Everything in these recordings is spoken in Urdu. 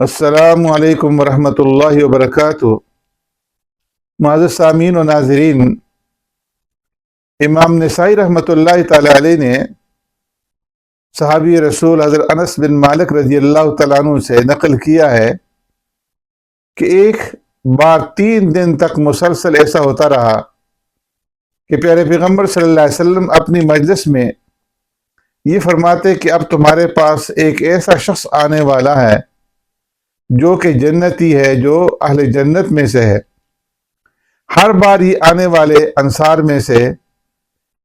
السلام علیکم ورحمۃ اللہ وبرکاتہ۔ معزز سامعین و ناظرین، امام نسائی رحمۃ اللہ تعالی علیہ نے صحابی رسول حضرت انس بن مالک رضی اللہ تعالیٰ عنہ سے نقل کیا ہے کہ ایک بار 3 دن تک مسلسل ایسا ہوتا رہا کہ پیارے پیغمبر صلی اللہ علیہ وسلم اپنی مجلس میں یہ فرماتے کہ اب تمہارے پاس ایک ایسا شخص آنے والا ہے جو کہ جنتی ہے، جو اہل جنت میں سے ہے۔ ہر بار یہ آنے والے انصار میں سے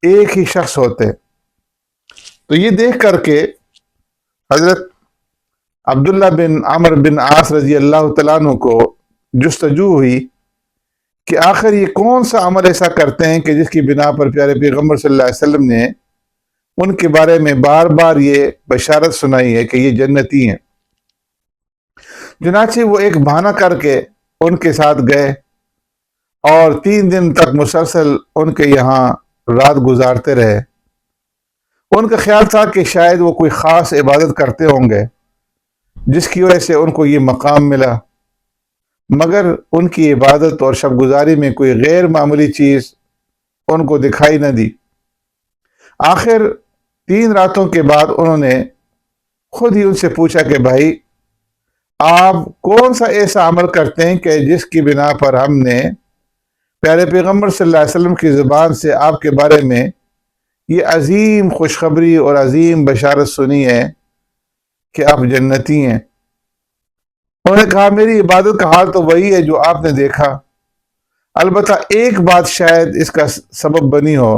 ایک ہی شخص ہوتے۔ تو یہ دیکھ کر کے حضرت عبداللہ بن عمر بن عاص رضی اللہ تعالیٰ عنہ کو جستجو ہوئی کہ آخر یہ کون سا عمل ایسا کرتے ہیں کہ جس کی بنا پر پیارے پیغمبر صلی اللہ علیہ وسلم نے ان کے بارے میں بار بار یہ بشارت سنائی ہے کہ یہ جنتی ہیں۔ چنانچہ وہ ایک بہانہ کر کے ان کے ساتھ گئے اور 3 دن تک مسلسل ان کے یہاں رات گزارتے رہے۔ ان کا خیال تھا کہ شاید وہ کوئی خاص عبادت کرتے ہوں گے جس کی وجہ سے ان کو یہ مقام ملا، مگر ان کی عبادت اور شب گزاری میں کوئی غیر معمولی چیز ان کو دکھائی نہ دی۔ آخر 3 راتوں کے بعد انہوں نے خود ہی ان سے پوچھا کہ بھائی، آپ کون سا ایسا عمل کرتے ہیں کہ جس کی بنا پر ہم نے پیارے پیغمبر صلی اللہ علیہ وسلم کی زبان سے آپ کے بارے میں یہ عظیم خوشخبری اور عظیم بشارت سنی ہے کہ آپ جنتی ہیں؟ انہوں نے کہا میری عبادت کا حال تو وہی ہے جو آپ نے دیکھا، البتہ ایک بات شاید اس کا سبب بنی ہو،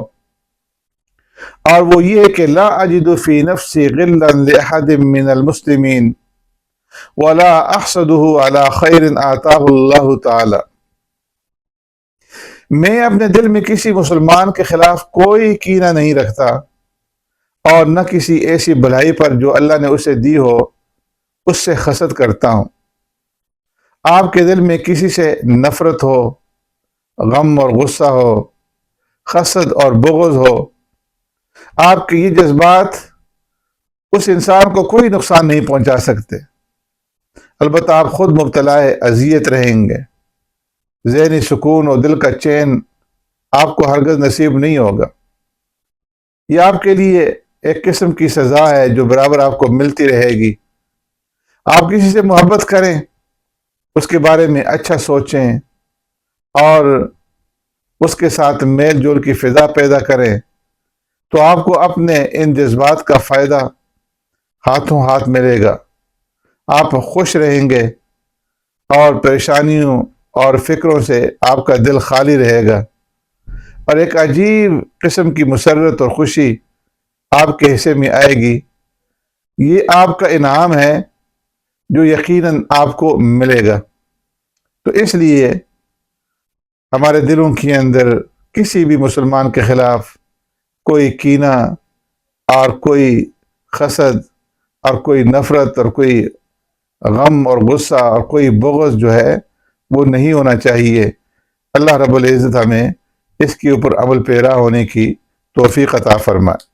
اور وہ یہ ہے کہ لا اجد فی نفسی غلا لأحد من المسلمین ولا احسده على خیر آتاہ اللہ تعالی۔ میں اپنے دل میں کسی مسلمان کے خلاف کوئی کینہ نہیں رکھتا اور نہ کسی ایسی بھلائی پر جو اللہ نے اسے دی ہو اس سے حسد کرتا ہوں۔ آپ کے دل میں کسی سے نفرت ہو، غم اور غصہ ہو، حسد اور بغض ہو، آپ کے یہ جذبات اس انسان کو کوئی نقصان نہیں پہنچا سکتے، البتہ آپ خود مبتلا اذیت رہیں گے۔ ذہنی سکون اور دل کا چین آپ کو ہرگز نصیب نہیں ہوگا۔ یہ آپ کے لیے ایک قسم کی سزا ہے جو برابر آپ کو ملتی رہے گی۔ آپ کسی سے محبت کریں، اس کے بارے میں اچھا سوچیں اور اس کے ساتھ میل جول کی فضا پیدا کریں تو آپ کو اپنے ان جذبات کا فائدہ ہاتھوں ہاتھ ملے گا۔ آپ خوش رہیں گے اور پریشانیوں اور فکروں سے آپ کا دل خالی رہے گا، اور ایک عجیب قسم کی مسرت اور خوشی آپ کے حصے میں آئے گی۔ یہ آپ کا انعام ہے جو یقیناً آپ کو ملے گا۔ تو اس لیے ہمارے دلوں کے اندر کسی بھی مسلمان کے خلاف کوئی کینہ اور کوئی حسد اور کوئی نفرت اور کوئی غم اور غصہ اور کوئی بغض جو ہے وہ نہیں ہونا چاہیے۔ اللہ رب العزت ہمیں اس کے اوپر عمل پیرا ہونے کی توفیق عطا فرمائے۔